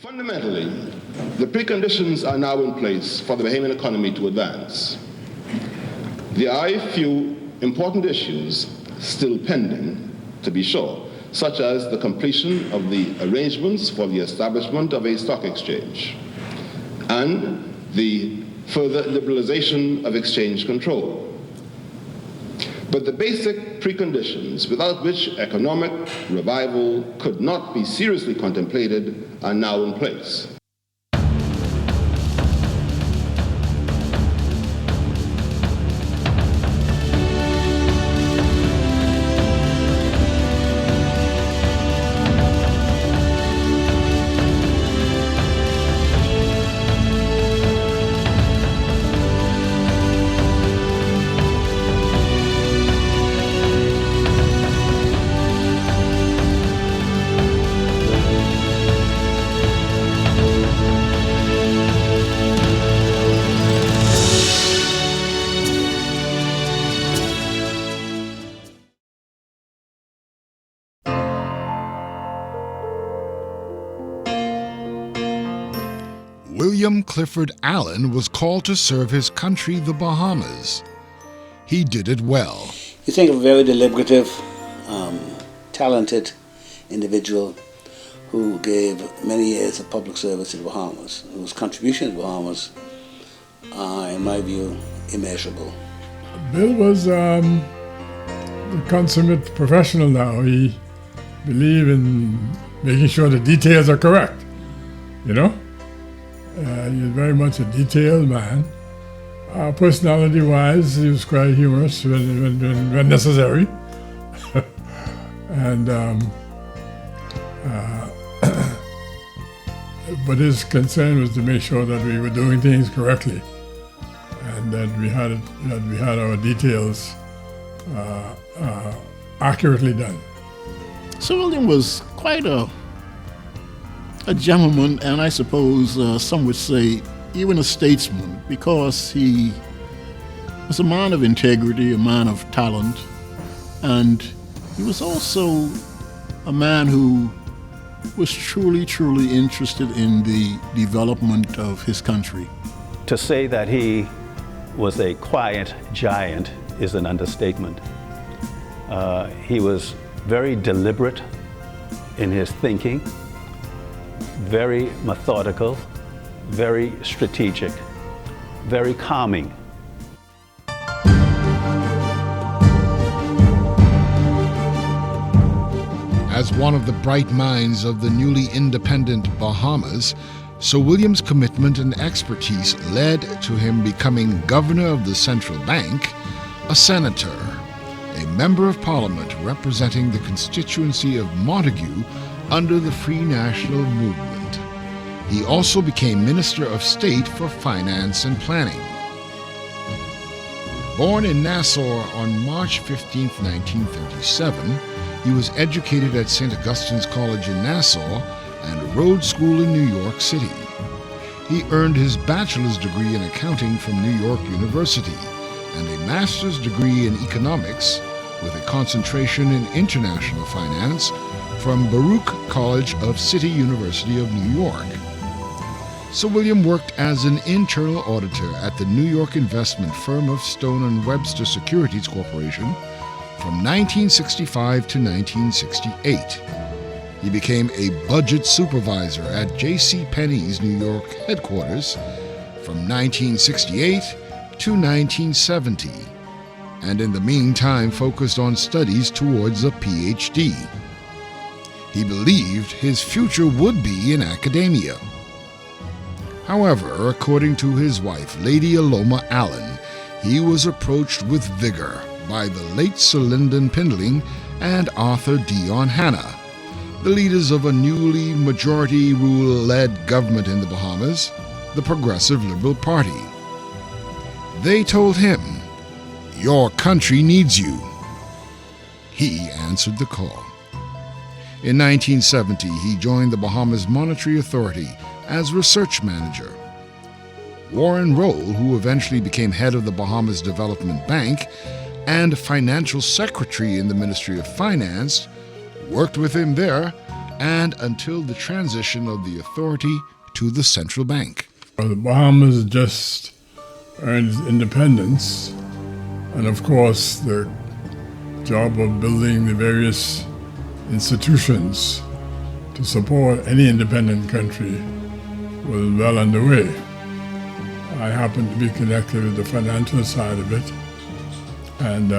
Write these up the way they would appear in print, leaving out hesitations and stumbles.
Fundamentally, the preconditions are now in place for the Bahamian economy to advance. There are a few important issues still pending, to be sure, such as the completion of the arrangements for the establishment of a stock exchange and the further liberalization of exchange control. But the basic preconditions without which economic revival could not be seriously contemplated are now in place. William Clifford Allen was called to serve his country, the Bahamas. He did it well. You think of a very deliberative, talented individual who gave many years of public service to the Bahamas, whose contribution to the Bahamas are, in my view, immeasurable. Bill was a consummate professional now. He believed in making sure the details are correct, you know? He was very much a detailed man. Personality-wise, he was quite humorous when necessary. And but his concern was to make sure that we were doing things correctly, and that we had our details accurately done. Sir William was quite a gentleman, and I suppose some would say even a statesman, because he was a man of integrity, a man of talent, and he was also a man who was truly, truly interested in the development of his country. To say that he was a quiet giant is an understatement. He was very deliberate in his thinking, very methodical, very strategic, very calming. As one of the bright minds of the newly independent Bahamas, Sir William's commitment and expertise led to him becoming governor of the central bank, a senator, a member of parliament representing the constituency of Montague under the Free National Movement. He also became Minister of State for Finance and Planning. Born in Nassau on March 15, 1937, he was educated at St. Augustine's College in Nassau and Rhodes School in New York City. He earned his bachelor's degree in accounting from New York University and a master's degree in economics with a concentration in international finance from Baruch College of City University of New York. Sir William worked as an internal auditor at the New York investment firm of Stone & Webster Securities Corporation from 1965 to 1968. He became a budget supervisor at J.C. Penney's New York headquarters from 1968 to 1970, and in the meantime focused on studies towards a Ph.D. He believed his future would be in academia. However, according to his wife, Lady Aloma Allen, he was approached with vigor by the late Sir Lyndon Pindling and Arthur Dion Hanna, the leaders of a newly majority-rule-led government in the Bahamas, the Progressive Liberal Party. They told him, "Your country needs you." He answered the call. In 1970, he joined the Bahamas Monetary Authority as research manager. Warren Roll, who eventually became head of the Bahamas Development Bank and financial secretary in the Ministry of Finance, worked with him there and until the transition of the authority to the central bank. The Bahamas just earned its independence, and of course the job of building the various institutions to support any independent country was well underway. I happened to be connected with the financial side of it, and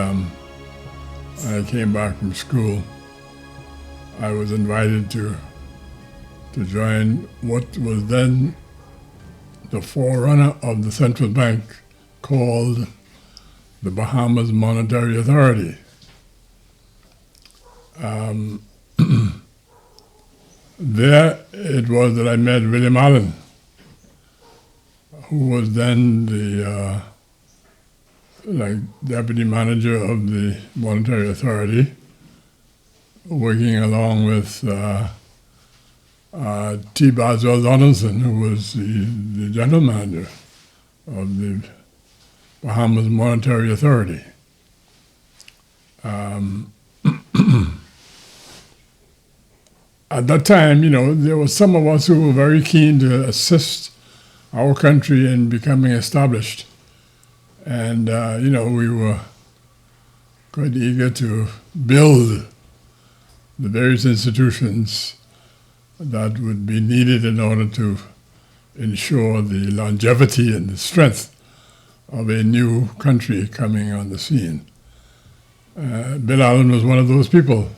I came back from school. I was invited to join what was then the forerunner of the central bank, called the Bahamas Monetary Authority. There it was that I met William Allen, who was then the deputy manager of the Monetary Authority, working along with T. Boswell Donaldson, who was the general manager of the Bahamas Monetary Authority. At that time, there were some of us who were very keen to assist our country in becoming established. And, we were quite eager to build the various institutions that would be needed in order to ensure the longevity and the strength of a new country coming on the scene. Bill Allen was one of those people.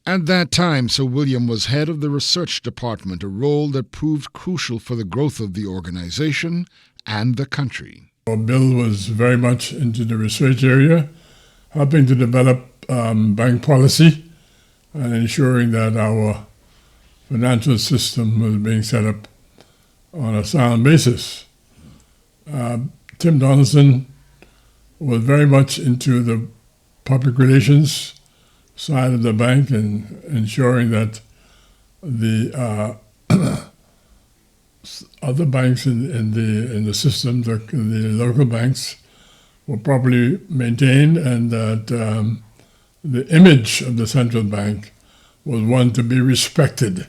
At that time, Sir William was head of the research department, a role that proved crucial for the growth of the organization and the country. Bill was very much into the research area, helping to develop bank policy and ensuring that our financial system was being set up on a sound basis. Tim Donaldson was very much into the public relations side of the bank and ensuring that the other banks in the system, the local banks, were properly maintained, and that the image of the central bank was one to be respected.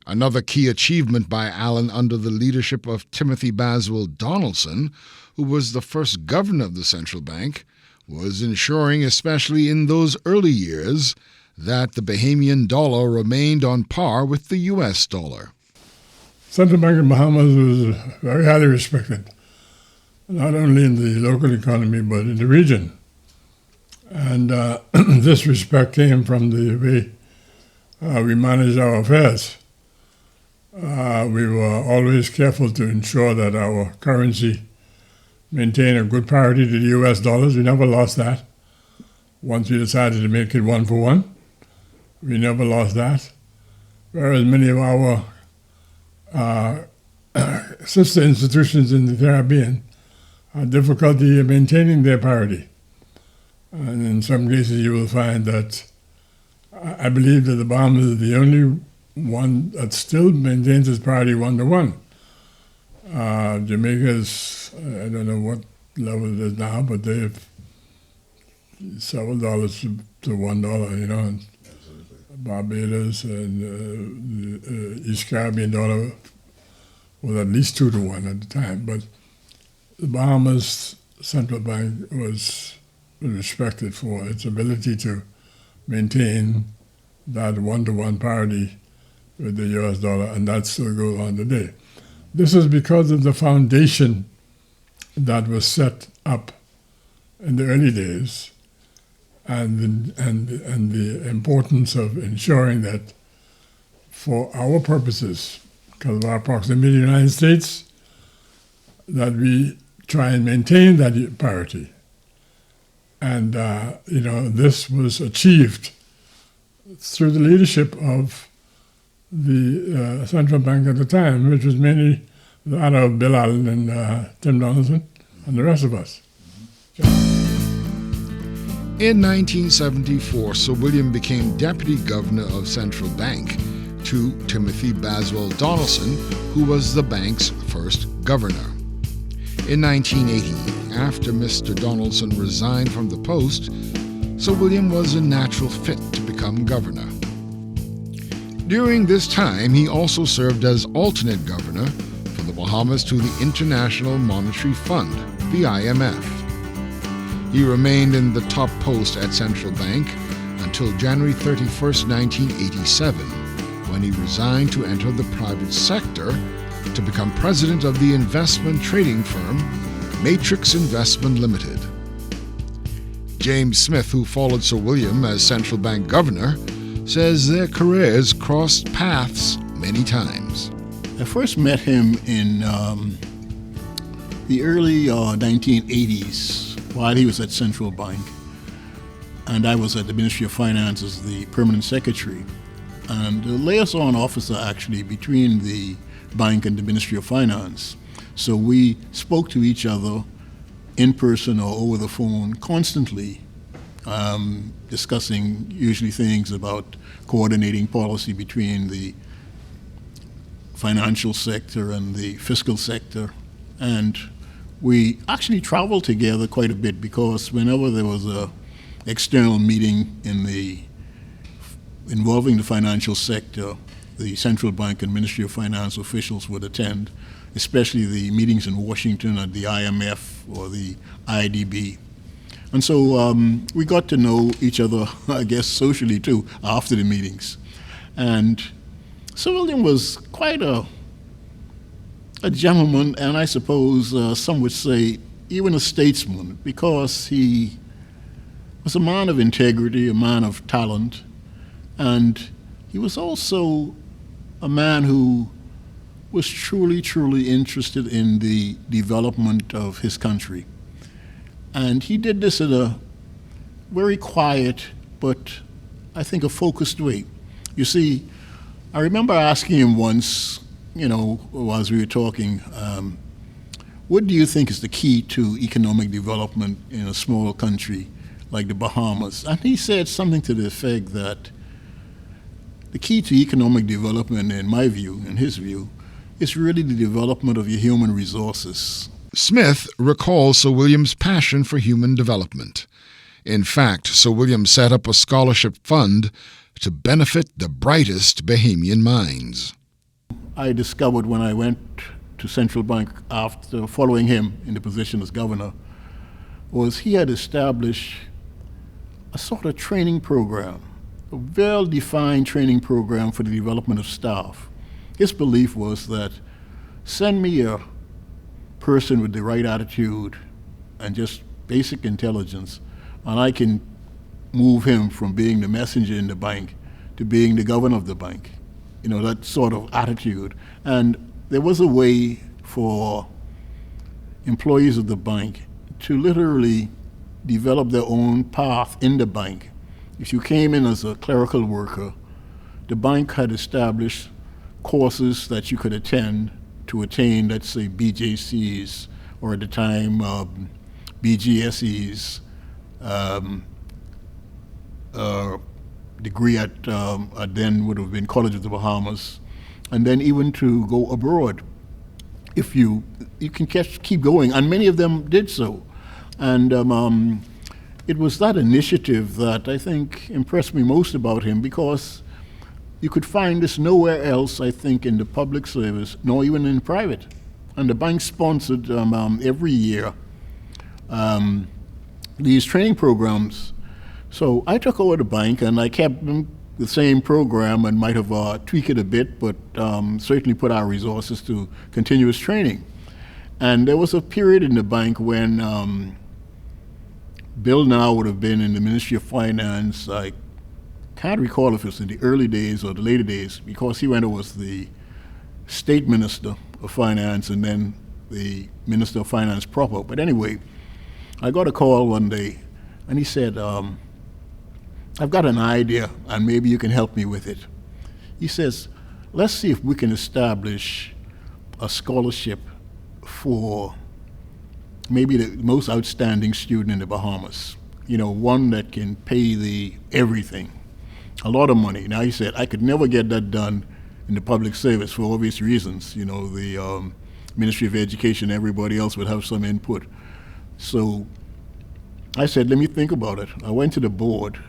Another key achievement by Allen under the leadership of Timothy Boswell Donaldson, who was the first governor of the central bank, was ensuring, especially in those early years, that the Bahamian dollar remained on par with the U.S. dollar. Central Bank of Bahamas was very highly respected, not only in the local economy but in the region. And this respect came from the way we managed our affairs. We were always careful to ensure that our currency maintained a good parity to the U.S. dollars. We never lost that. Once we decided to make it 1-for-1, we never lost that. Whereas many of our sister institutions in the Caribbean had difficulty in maintaining their parity. And in some cases you will find that I believe that the Bahamas is the only one that still maintains its parity 1-to-1. Jamaica's, I don't know what level it is now, but they have several dollars to $1, and Barbados and the East Caribbean dollar was at least 2-to-1 at the time. But the Bahamas Central Bank was respected for its ability to maintain that 1-to-1 parity with the US dollar, and that still goes on today. This is because of the foundation that was set up in the early days, and the importance of ensuring that for our purposes, because of our proximity to the United States, that we try and maintain that parity. And this was achieved through the leadership of the central bank at the time, which was mainly that of Bill Allen and Tim Donaldson and the rest of us. In 1974, Sir William became Deputy Governor of Central Bank to Timothy Boswell Donaldson, who was the bank's first governor. In 1980, after Mr. Donaldson resigned from the post, Sir William was a natural fit to become governor. During this time, he also served as alternate governor for the Bahamas to the International Monetary Fund, the IMF. He remained in the top post at Central Bank until January 31, 1987, when he resigned to enter the private sector to become president of the investment trading firm Matrix Investment Limited. James Smith, who followed Sir William as central bank governor, says their careers crossed paths many times. I first met him in the early 1980s while he was at Central Bank, and I was at the Ministry of Finance as the permanent secretary, and the liaison officer actually between the bank and the Ministry of Finance. So we spoke to each other in person or over the phone constantly, discussing usually things about coordinating policy between the financial sector and the fiscal sector. And we actually traveled together quite a bit, because whenever there was a external meeting involving the financial sector, the central bank and Ministry of Finance officials would attend, especially the meetings in Washington at the IMF or the IDB. And so we got to know each other, I guess, socially too, after the meetings. And Sir William was quite a gentleman, and I suppose some would say even a statesman, because he was a man of integrity, a man of talent, and he was also a man who was truly, truly interested in the development of his country. And he did this in a very quiet, but I think a focused way. You see, I remember asking him once, as we were talking, what do you think is the key to economic development in a small country like the Bahamas? And he said something to the effect that the key to economic development, in my view, in his view, is really the development of your human resources. Smith recalls Sir William's passion for human development. In fact, Sir William set up a scholarship fund to benefit the brightest Bahamian minds. I discovered when I went to Central Bank after following him in the position as governor was he had established a sort of training program, a well-defined training program for the development of staff. His belief was that send me a person with the right attitude and just basic intelligence, and I can move him from being the messenger in the bank to being the governor of the bank. That sort of attitude. And there was a way for employees of the bank to literally develop their own path in the bank. If you came in as a clerical worker, the bank had established courses that you could attend to attain, let's say, BJCs, or at the time, BGSEs, degree at then would have been College of the Bahamas, and then even to go abroad. If you can keep going, and many of them did so. And it was that initiative that I think impressed me most about him, because you could find this nowhere else, I think, in the public service, nor even in private. And the bank sponsored every year these training programs. So I took over the bank and I kept them the same program, and might have tweaked it a bit, but certainly put our resources to continuous training. And there was a period in the bank when Bill now would have been in the Ministry of Finance. I can't recall if it was in the early days or the later days, because he went over as the state minister of finance and then the minister of finance proper. But anyway, I got a call one day and he said, I've got an idea and maybe you can help me with it. He says, let's see if we can establish a scholarship for maybe the most outstanding student in the Bahamas. One that can pay everything. A lot of money. Now, he said, I could never get that done in the public service for obvious reasons. The Ministry of Education, everybody else would have some input. So I said, let me think about it. I went to the board.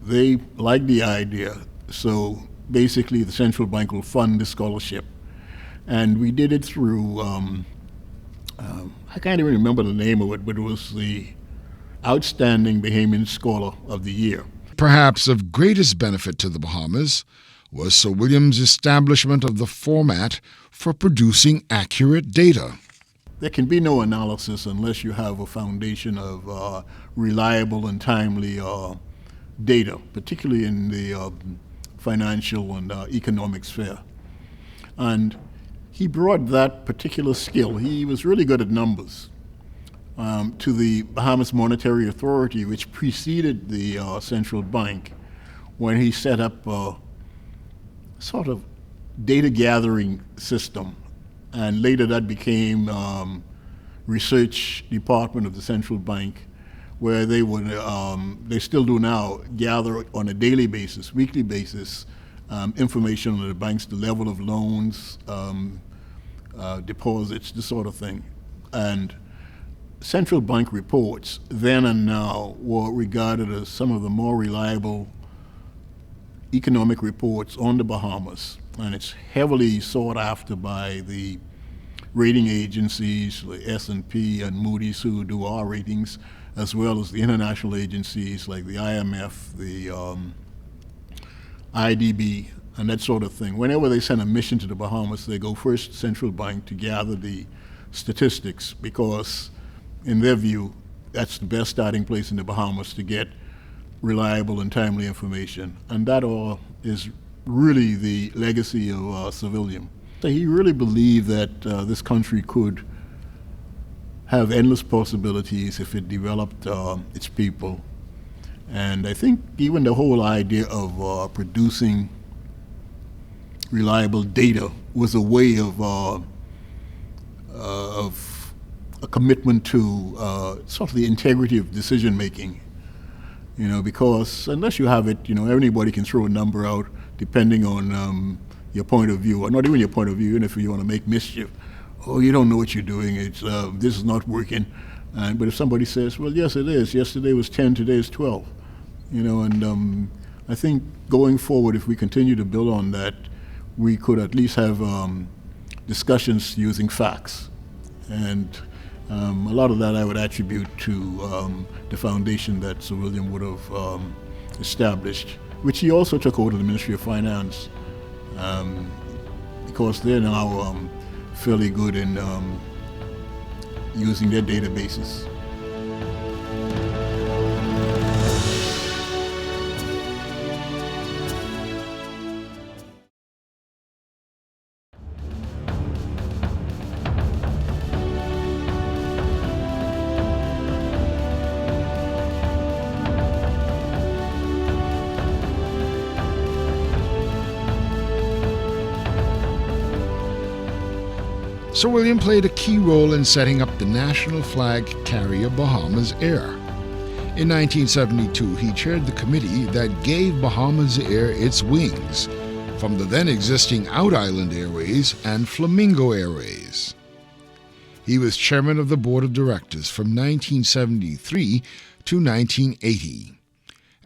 They liked the idea. So basically the central bank will fund the scholarship. And we did it through, I can't even remember the name of it, but it was the Outstanding Bahamian Scholar of the Year. Perhaps of greatest benefit to the Bahamas was Sir William's establishment of the format for producing accurate data. There can be no analysis unless you have a foundation of reliable and timely data, particularly in the financial and economic sphere. And he brought that particular skill. He was really good at numbers to the Bahamas Monetary Authority, which preceded the central bank, when he set up a sort of data gathering system. And later that became research department of the central bank, where they would, they still do now, gather on a daily basis, weekly basis, information on the banks, the level of loans, deposits, this sort of thing. And central bank reports, then and now, were regarded as some of the more reliable economic reports on the Bahamas. And it's heavily sought after by the rating agencies, like S&P and Moody's, who do our ratings, as well as the international agencies like the IMF, the IDB, and that sort of thing. Whenever they send a mission to the Bahamas, they go first to central bank to gather the statistics, because in their view, that's the best starting place in the Bahamas to get reliable and timely information. And that all is really the legacy of Sir William. So he really believed that this country could have endless possibilities if it developed its people. And I think even the whole idea of producing reliable data was a way of a commitment to sort of the integrity of decision making. You know, because unless you have it, you know, anybody can throw a number out depending on your point of view, or not even your point of view, even if you want to make mischief. Oh, you don't know what you're doing. It's this is not working. But if somebody says, well, yes, it is. Yesterday was 10, today is 12. You know, and I think going forward, if we continue to build on that, we could at least have discussions using facts. And a lot of that I would attribute to the foundation that Sir William would have established, which he also took over to the Ministry of Finance, because they're now fairly good in using their databases. Sir William played a key role in setting up the national flag carrier Bahamas Air. In 1972, he chaired the committee that gave Bahamas Air its wings from the then existing Out Island Airways and Flamingo Airways. He was chairman of the board of directors from 1973 to 1980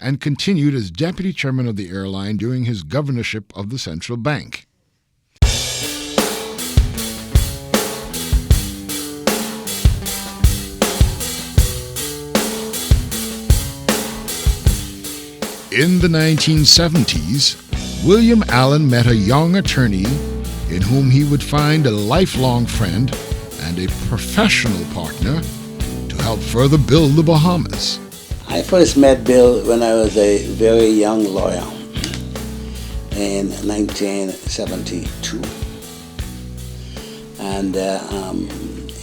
and continued as deputy chairman of the airline during his governorship of the central bank. In the 1970s, William Allen met a young attorney in whom he would find a lifelong friend and a professional partner to help further build the Bahamas. I first met Bill when I was a very young lawyer in 1972. And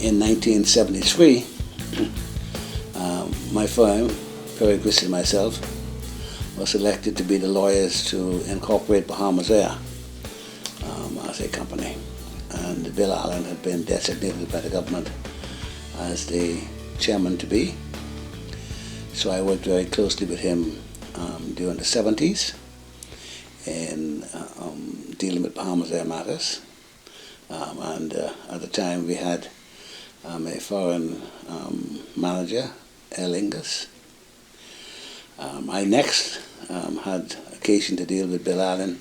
in 1973, my firm, Perry Christie and myself, was selected to be the lawyers to incorporate Bahamas Air as a company. And Bill Allen had been designated by the government as the chairman-to-be. So I worked very closely with him during the 70s in dealing with Bahamas Air matters. And at the time we had a foreign manager, L. Ingus. I next had occasion to deal with Bill Allen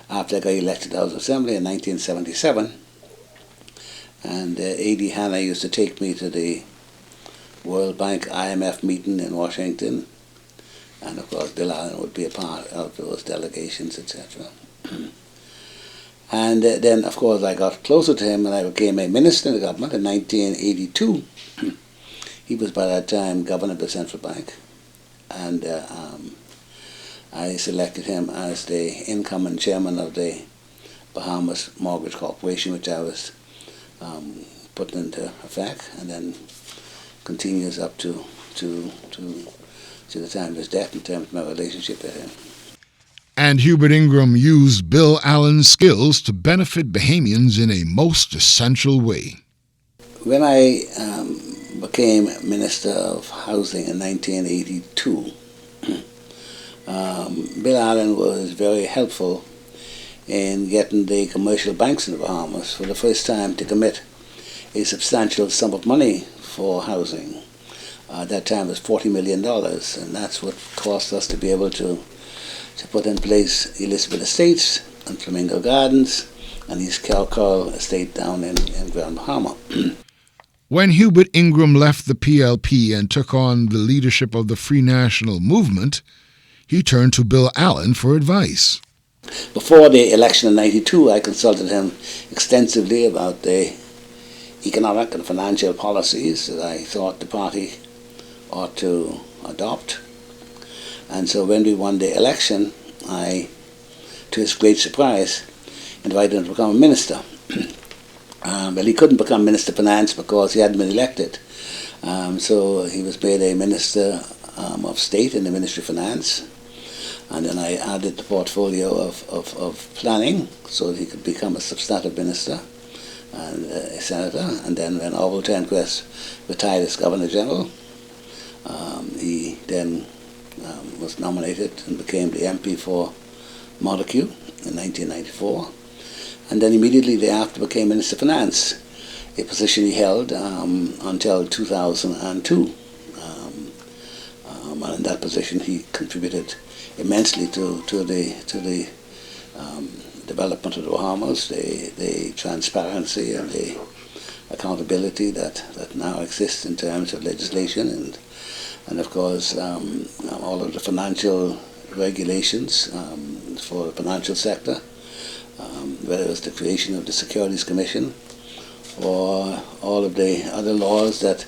after I got elected to the House of Assembly in 1977. And A.D. Hanna used to take me to the World Bank IMF meeting in Washington. And of course Bill Allen would be a part of those delegations, etc. And then of course I got closer to him and I became a minister in the government in 1982. He was by that time governor of the central bank, and I selected him as the incoming chairman of the Bahamas Mortgage Corporation, which I was putting into effect, and then continues up to the time of his death in terms of my relationship with him. And Hubert Ingram used Bill Allen's skills to benefit Bahamians in a most essential way. When I became Minister of Housing in 1982, Bill Allen was very helpful in getting the commercial banks in the Bahamas for the first time to commit a substantial sum of money for housing. At that time it was $40 million, and that's what cost us to be able to put in place Elizabeth Estates and Flamingo Gardens and East Coral Estate down in Grand Bahama. When Hubert Ingram left the PLP and took on the leadership of the Free National Movement, he turned to Bill Allen for advice. Before the election in '92, I consulted him extensively about the economic and financial policies that I thought the party ought to adopt. And so when we won the election, I, to his great surprise, invited him to become a minister. Well, he couldn't become Minister of Finance because he hadn't been elected. So he was made a Minister of State in the Ministry of Finance. And then I added the portfolio of planning so that he could become a substantive minister and a senator. And then when Orville Turnquest retired as Governor General, he then was nominated and became the MP for Montague in 1994. And then immediately thereafter became Minister of Finance, a position he held until 2002. And in that position he contributed immensely to the development of the Bahamas, the transparency and the accountability that now exists in terms of legislation and of course all of the financial regulations for the financial sector, whether it was the creation of the Securities Commission or all of the other laws that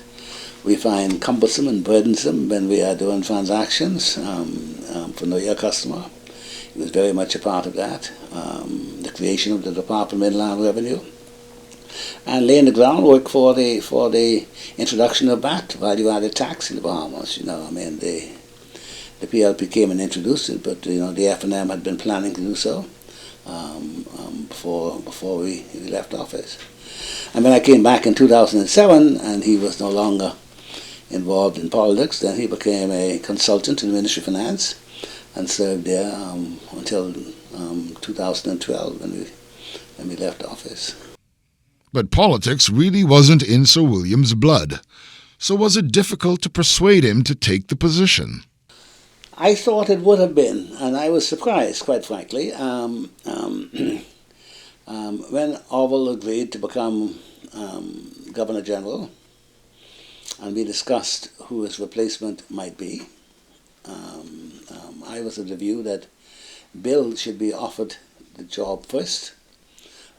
we find cumbersome and burdensome when we are doing transactions for Know Your Customer. He was very much a part of that. The creation of the Department of Inland Revenue and laying the groundwork for the introduction of VAT, value-added tax in the Bahamas. The PLP came and introduced it, but the F&M had been planning to do so before we left office. And when I came back in 2007 and he was no longer involved in politics, then he became a consultant in the Ministry of Finance and served there until 2012 when we left office. But politics really wasn't in Sir William's blood, so was it difficult to persuade him to take the position? I thought it would have been, and I was surprised, quite frankly, when Orville agreed to become Governor General, and we discussed who his replacement might be. I was of the view that Bill should be offered the job first,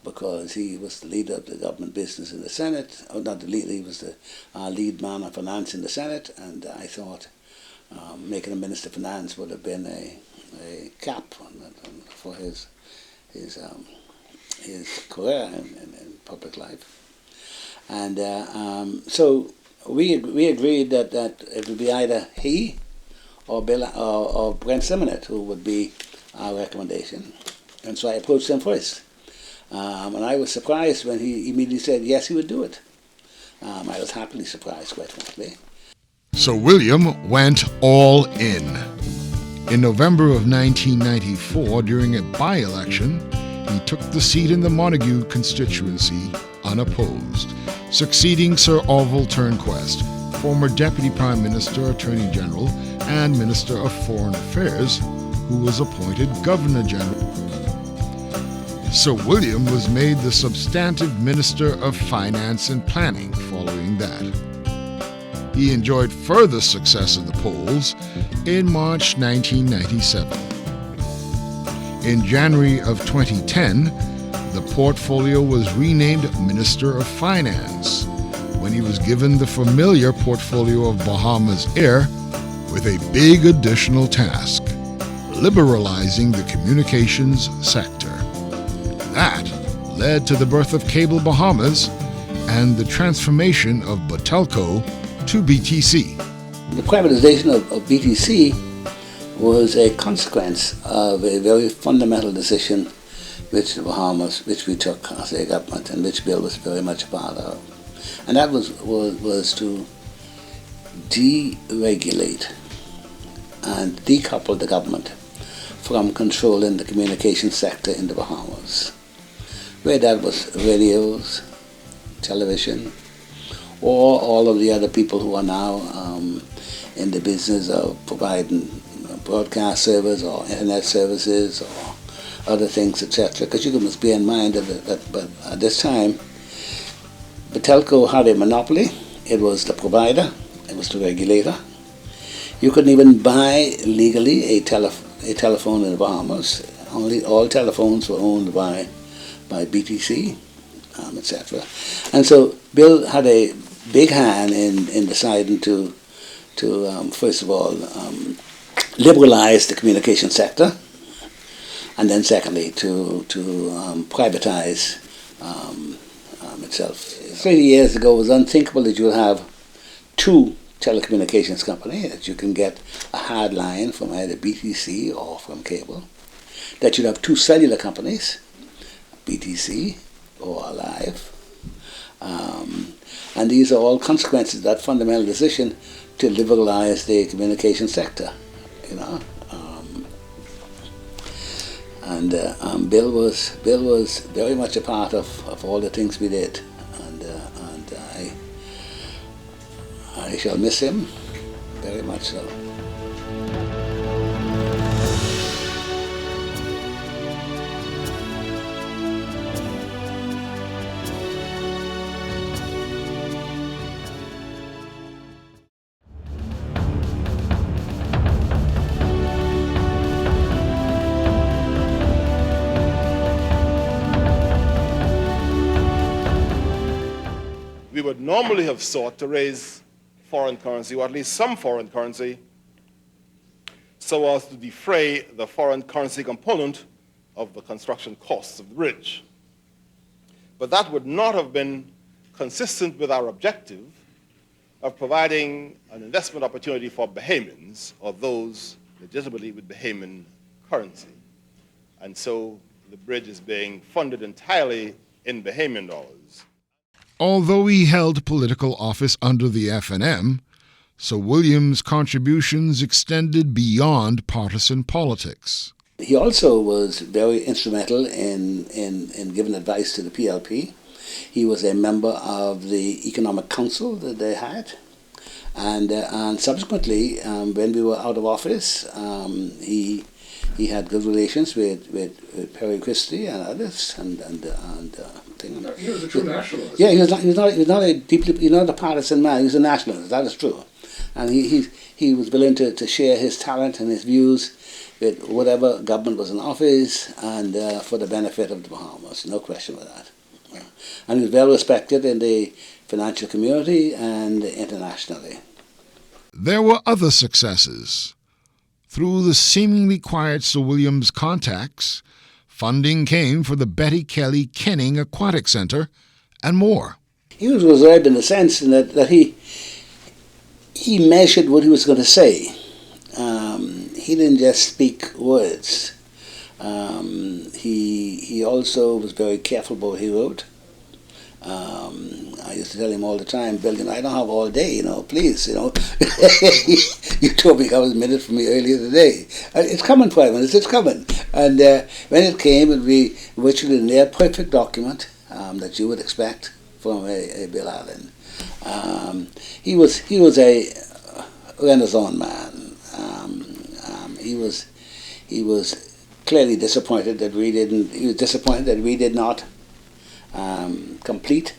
because he was the leader of the government business in the Senate, or not the leader, he was the lead man of finance in the Senate, and I thought making him Minister of Finance would have been a cap for his career in public life. And so we agreed that it would be either he or Bill or Brent Simonet who would be our recommendation. And so I approached him first. And I was surprised when he immediately said yes, he would do it. I was happily surprised, quite frankly. So William went all in. In November of 1994, during a by-election, he took the seat in the Montague constituency unopposed, succeeding Sir Orville Turnquest, former Deputy Prime Minister, Attorney General, and Minister of Foreign Affairs, who was appointed Governor General. Sir William was made the substantive Minister of Finance and Planning following that. He enjoyed further success at the polls in March 1997. In January of 2010, the portfolio was renamed Minister of Finance when he was given the familiar portfolio of Bahamas Air with a big additional task: liberalizing the communications sector. That led to the birth of Cable Bahamas and the transformation of Batelco to BTC. The privatization of BTC was a consequence of a very fundamental decision which we took as a government, and which Bill was very much a part of. And that was to deregulate and decouple the government from controlling the communication sector in the Bahamas, where that was radios, television, or all of the other people who are now in the business of providing broadcast service or internet services or other things, etc. Because you must bear in mind that at this time, Batelco had a monopoly. It was the provider. It was the regulator. You couldn't even buy legally a telephone in the Bahamas. All telephones were owned by BTC, etc. And so Bill had a big hand in deciding to first of all liberalize the communication sector, and then secondly to privatize itself. 30 years ago, it was unthinkable that you would have two telecommunications companies, that you can get a hard line from either BTC or from cable, that you'd have two cellular companies, BTC or Alive, and these are all consequences of that fundamental decision to liberalize the communication sector, you know. And Bill was very much a part of all the things we did, and I shall miss him very much so. We would normally have sought to raise foreign currency, or at least some foreign currency, so as to defray the foreign currency component of the construction costs of the bridge. But that would not have been consistent with our objective of providing an investment opportunity for Bahamians, or those legitimately with Bahamian currency. And so the bridge is being funded entirely in Bahamian dollars. Although he held political office under the F&M, Sir William's contributions extended beyond partisan politics. He also was very instrumental in giving advice to the PLP. He was a member of the Economic Council that they had. And subsequently, when we were out of office, he had good relations with Perry Christie and others, and He was a true nationalist. Yeah, he's not a partisan man. He was a nationalist. That is true, and he was willing to share his talent and his views with whatever government was in office, and for the benefit of the Bahamas. No question about that. And he was well respected in the financial community and internationally. There were other successes. Through the seemingly quiet Sir William's contacts, funding came for the Betty Kelly Kenning Aquatic Center and more. He was reserved in the sense that he measured what he was going to say. He didn't just speak words. He also was very careful about what he wrote. I used to tell him all the time, Bill, I don't have all day, please, You told me I was a minute from me earlier today. It's coming, 5 minutes, it's coming. And when it came, it would be virtually a near perfect document that you would expect from a Bill Allen. He was a Renaissance man. He was clearly disappointed that he was disappointed that we did not complete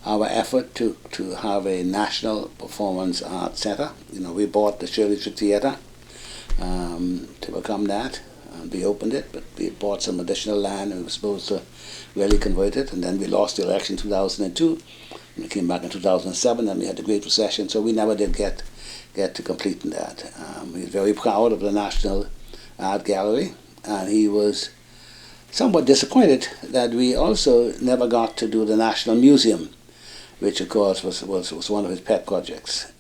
our effort to have a national performance arts center. We bought the Shirley Street Theatre to become that. We opened it, but we bought some additional land and we were supposed to really convert it, and then we lost the election in 2002. And we came back in 2007, and we had the Great Recession, so we never did get to completing that. He was very proud of the National Art Gallery, and he was somewhat disappointed that we also never got to do the National Museum, which of course was one of his pet projects.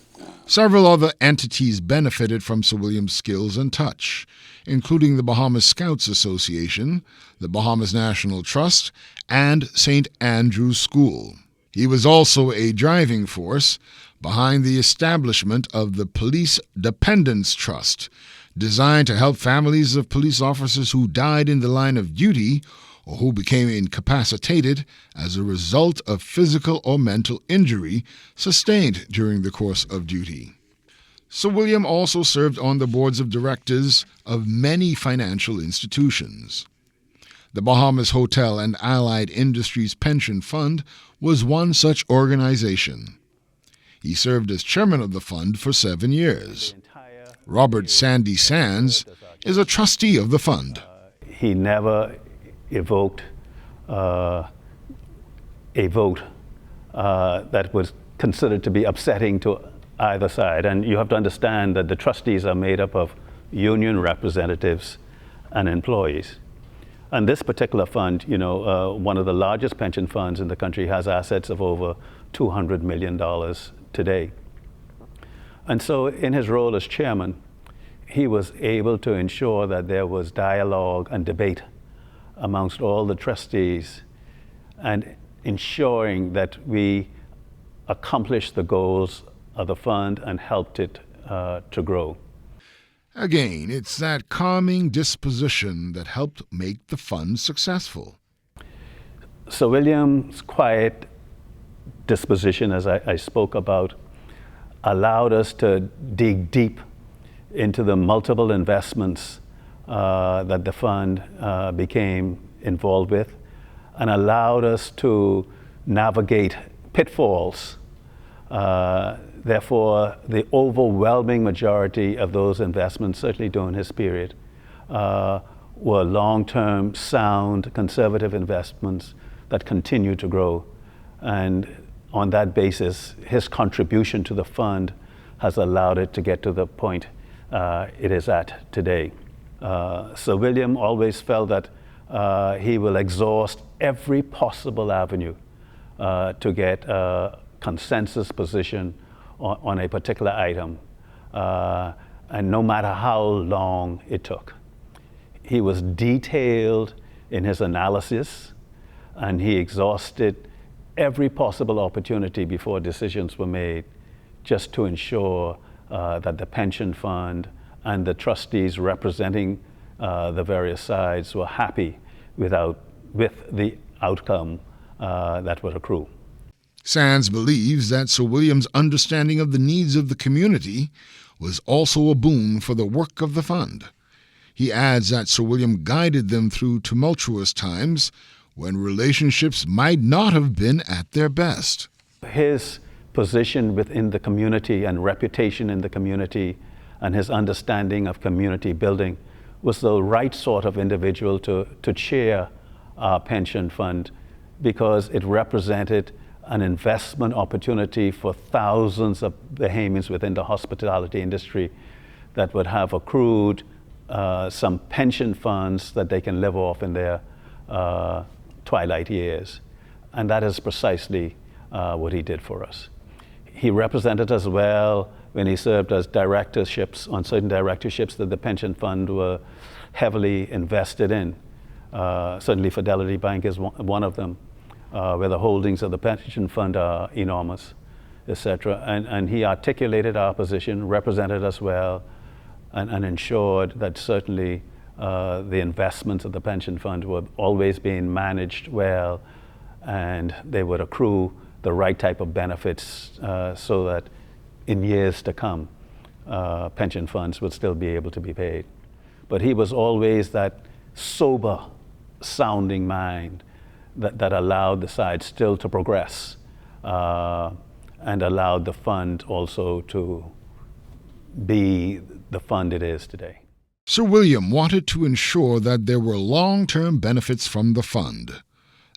Several other entities benefited from Sir William's skills and touch, including the Bahamas Scouts Association, the Bahamas National Trust, and St. Andrew's School. He was also a driving force behind the establishment of the Police Dependents Trust, designed to help families of police officers who died in the line of duty or who became incapacitated as a result of physical or mental injury sustained during the course of duty. Sir William also served on the boards of directors of many financial institutions. The Bahamas Hotel and Allied Industries Pension Fund was one such organization. He served as chairman of the fund for 7 years. Robert Sandy Sands is a trustee of the fund. He never evoked a vote that was considered to be upsetting to either side. And you have to understand that the trustees are made up of union representatives and employees. And this particular fund, one of the largest pension funds in the country, has assets of over $200 million today. And so in his role as chairman, he was able to ensure that there was dialogue and debate amongst all the trustees and ensuring that we accomplished the goals of the fund and helped it to grow. Again, it's that calming disposition that helped make the fund successful. Sir William's quiet disposition, as I spoke about, allowed us to dig deep into the multiple investments that the fund became involved with, and allowed us to navigate pitfalls. Therefore, the overwhelming majority of those investments, certainly during his period, were long-term, sound, conservative investments that continue to grow. And on that basis, his contribution to the fund has allowed it to get to the point it is at today. Sir William always felt that he will exhaust every possible avenue to get a consensus position on a particular item, and no matter how long it took. He was detailed in his analysis, and he exhausted every possible opportunity before decisions were made, just to ensure that the pension fund and the trustees representing the various sides were happy with the outcome that would accrue. Sands believes that Sir William's understanding of the needs of the community was also a boon for the work of the fund. He adds that Sir William guided them through tumultuous times when relationships might not have been at their best. His position within the community and reputation in the community and his understanding of community building was the right sort of individual to chair our pension fund, because it represented an investment opportunity for thousands of Bahamians within the hospitality industry that would have accrued some pension funds that they can live off in their twilight years. And that is precisely what he did for us. He represented us well when he served as directorships on certain directorships that the pension fund were heavily invested in. Certainly Fidelity Bank is one of them, where the holdings of the pension fund are enormous, etc. And he articulated our position, represented us well, and ensured that certainly the investments of the pension fund were always being managed well, and they would accrue the right type of benefits so that in years to come, pension funds would still be able to be paid. But he was always that sober sounding mind that allowed the site still to progress and allowed the fund also to be the fund it is today. Sir William wanted to ensure that there were long-term benefits from the fund.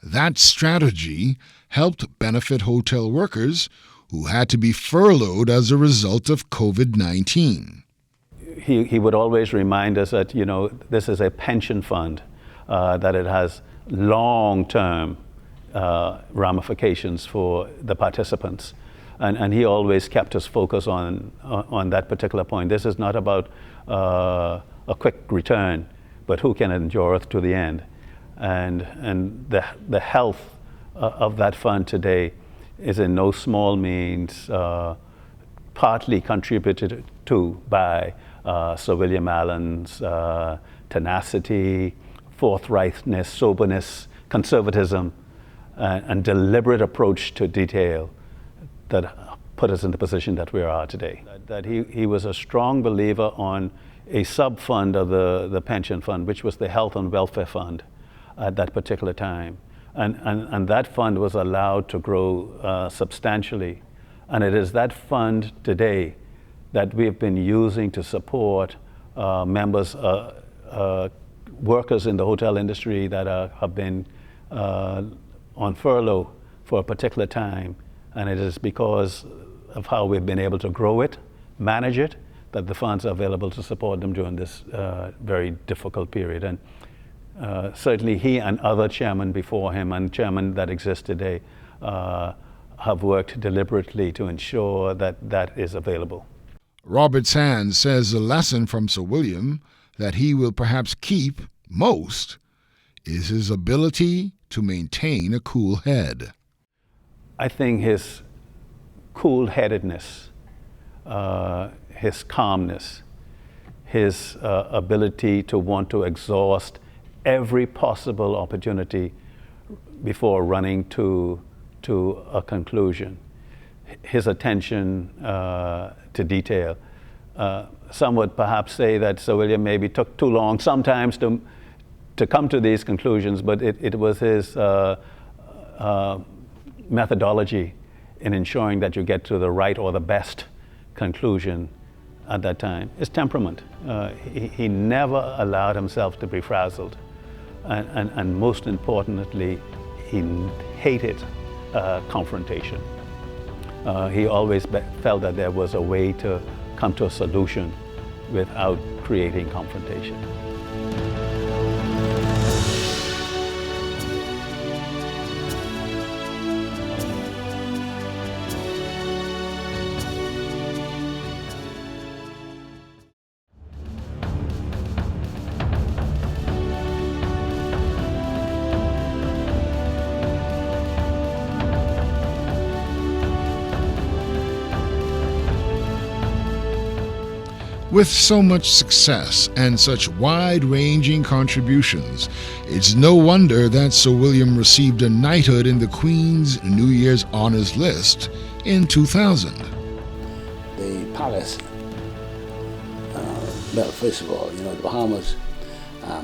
That strategy helped benefit hotel workers who had to be furloughed as a result of COVID-19. He would always remind us that, this is a pension fund, that it has long-term ramifications for the participants. And he always kept us focused on that particular point. This is not about a quick return, but who can endure it to the end. And the health of that fund today is in no small means partly contributed to by Sir William Allen's tenacity, forthrightness, soberness, conservatism, and deliberate approach to detail that put us in the position that we are today. That he was a strong believer on a sub-fund of the pension fund, which was the Health and Welfare Fund at that particular time. And that fund was allowed to grow substantially. And it is that fund today that we've been using to support members, workers in the hotel industry that have been on furlough for a particular time. And it is because of how we've been able to grow it, manage it, that the funds are available to support them during this very difficult period. And certainly he and other chairmen before him and chairmen that exist today have worked deliberately to ensure that that is available. Robert Sands says the lesson from Sir William that he will perhaps keep most is his ability to maintain a cool head. I think his cool-headedness, his calmness, his ability to want to exhaust every possible opportunity before running to a conclusion, his attention to detail. Some would perhaps say that Sir William maybe took too long sometimes to come to these conclusions, but it was his methodology in ensuring that you get to the right or the best conclusion at that time. His temperament. He never allowed himself to be frazzled. And most importantly, he hated confrontation. He always felt that there was a way to come to a solution without creating confrontation. With so much success and such wide-ranging contributions, it's no wonder that Sir William received a knighthood in the Queen's New Year's Honours List in 2000. The palace, well, first of all, the Bahamas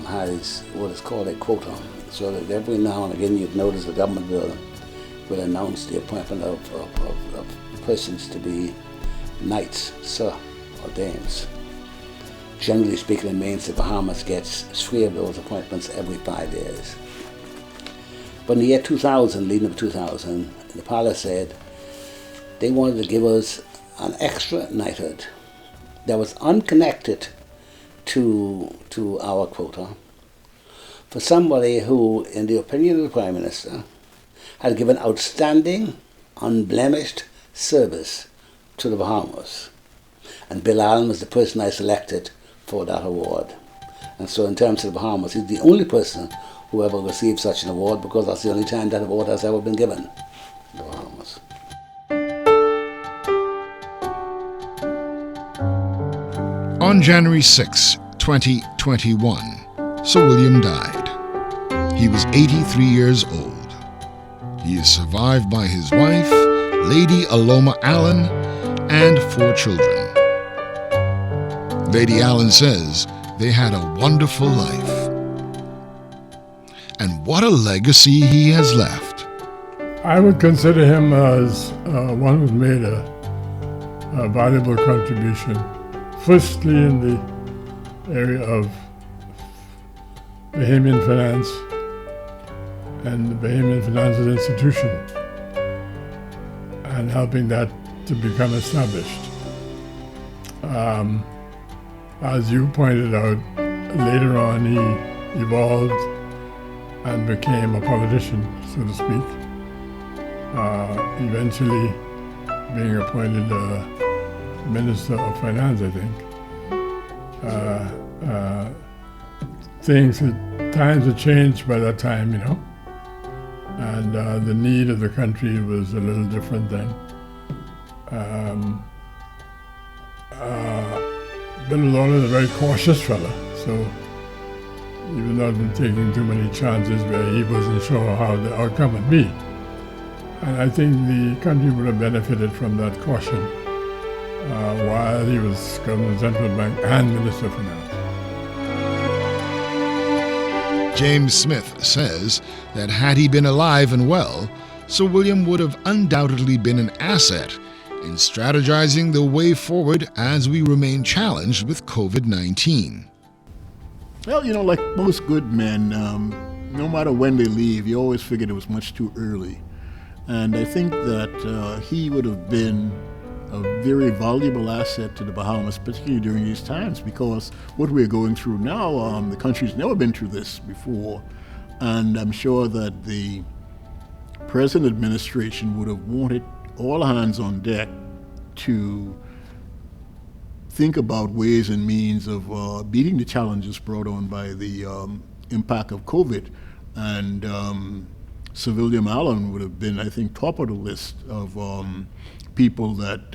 has what is called a quota, so that every now and again you'd notice the government will announce the appointment of persons to be knights, sir, or dames. Generally speaking, it means the Bahamas gets 3 of those appointments every 5 years. But in the year 2000, leading up to 2000, the palace said they wanted to give us an extra knighthood that was unconnected to our quota for somebody who, in the opinion of the Prime Minister, had given outstanding, unblemished service to the Bahamas. And Bill Allen was the person I selected for that award. And so in terms of the Bahamas, he's the only person who ever received such an award, because that's the only time that award has ever been given in the Bahamas. On January 6, 2021, Sir William died. He was 83 years old. He is survived by his wife, Lady Aloma Allen, and 4 children. Lady Allen says they had a wonderful life. and what a legacy he has left. I would consider him as one who's made a valuable contribution, firstly in the area of Bahamian finance and the Bahamian Financial Institution, and helping that to become established. As you pointed out, later on he evolved and became a politician, so to speak, eventually being appointed Minister of Finance, I think. Times had changed by that time, you know, and the need of the country was a little different then. Bill was always a very cautious fella, so he was not taking too many chances where he wasn't sure how the outcome would be. And I think the country would have benefited from that caution while he was Governor of the Central Bank and Minister of Finance. James Smith says that had he been alive and well, Sir William would have undoubtedly been an asset in strategizing the way forward as we remain challenged with COVID-19. Well, you know, like most good men, no matter when they leave, you always figured it was much too early. And I think that he would have been a very valuable asset to the Bahamas, particularly during these times, because what we're going through now, the country's never been through this before. And I'm sure that the present administration would have wanted all hands on deck to think about ways and means of beating the challenges brought on by the impact of COVID. And Sir William Allen would have been, I think, top of the list of people that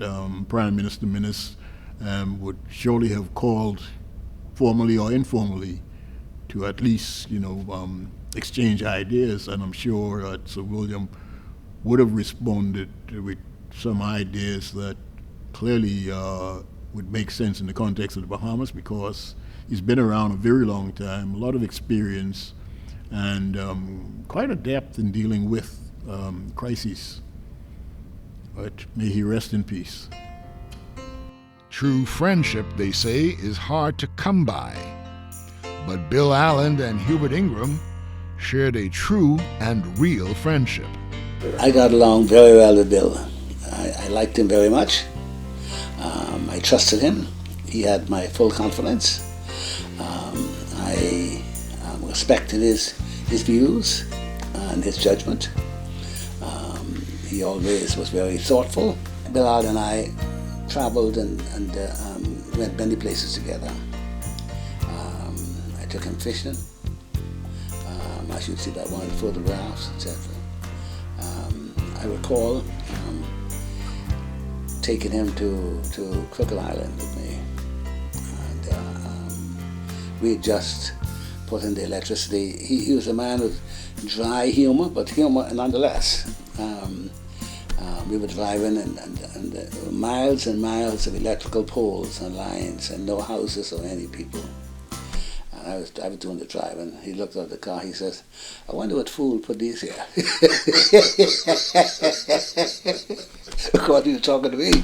Prime Minister Minnis would surely have called, formally or informally, to at least, you know, exchange ideas. And I'm sure Sir William would have responded with some ideas that clearly would make sense in the context of the Bahamas, because he's been around a very long time, a lot of experience, and quite adept in dealing with crises. But may he rest in peace. True friendship, they say, is hard to come by. But Bill Allen and Hubert Ingram shared a true and real friendship. I got along very well with Bill. I liked him very much. I trusted him. He had my full confidence. I respected his views and his judgment. He always was very thoughtful. Bill Allen and I traveled and went many places together. I took him fishing. As you see that one, photographs, etc. I recall taking him to Crooked Island with me, and we just put in the electricity. He was a man with dry humor, but humor nonetheless. We were driving and miles and miles of electrical poles and lines and no houses or any people. And I was doing the driving. He looked at the car, he says, "I wonder what fool put these here." Of course, he was talking to me.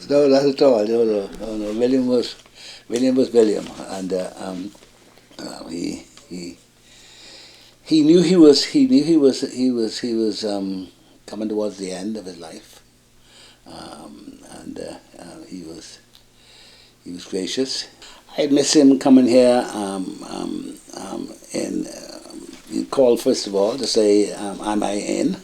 No, not at all. No. William was William, and he knew he was coming towards the end of his life, and he was gracious. I miss him coming here. He called first of all to say, "Am I in?"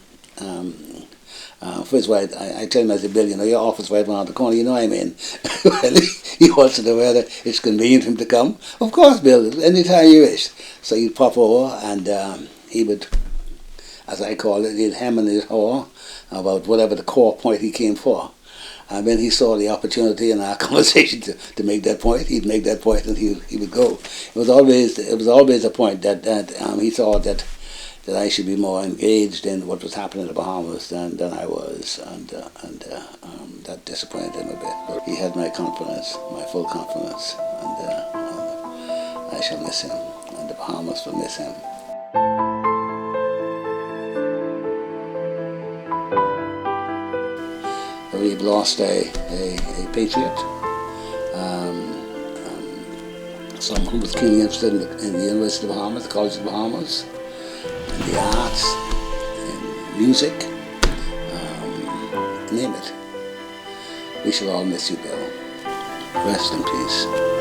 First of all, I tell him, I said, "Bill, you know, your office right around the corner, you know I'm in." Well, he wants to know whether it's convenient for him to come. Of course, Bill, anytime you wish. So he'd pop over and he would, as I call it, he'd hem and he'd haw about whatever the core point he came for. And when he saw the opportunity in our conversation to make that point, he'd make that point and he would go. It was always a point that he thought that that I should be more engaged in what was happening in the Bahamas than I was, and that disappointed him a bit. But he had my confidence, my full confidence, and I shall miss him, and the Bahamas will miss him. We've lost a patriot, someone who was keenly interested in the University of the Bahamas, the College of the Bahamas, in the arts, in music, name it. We shall all miss you, Bill. Rest in peace.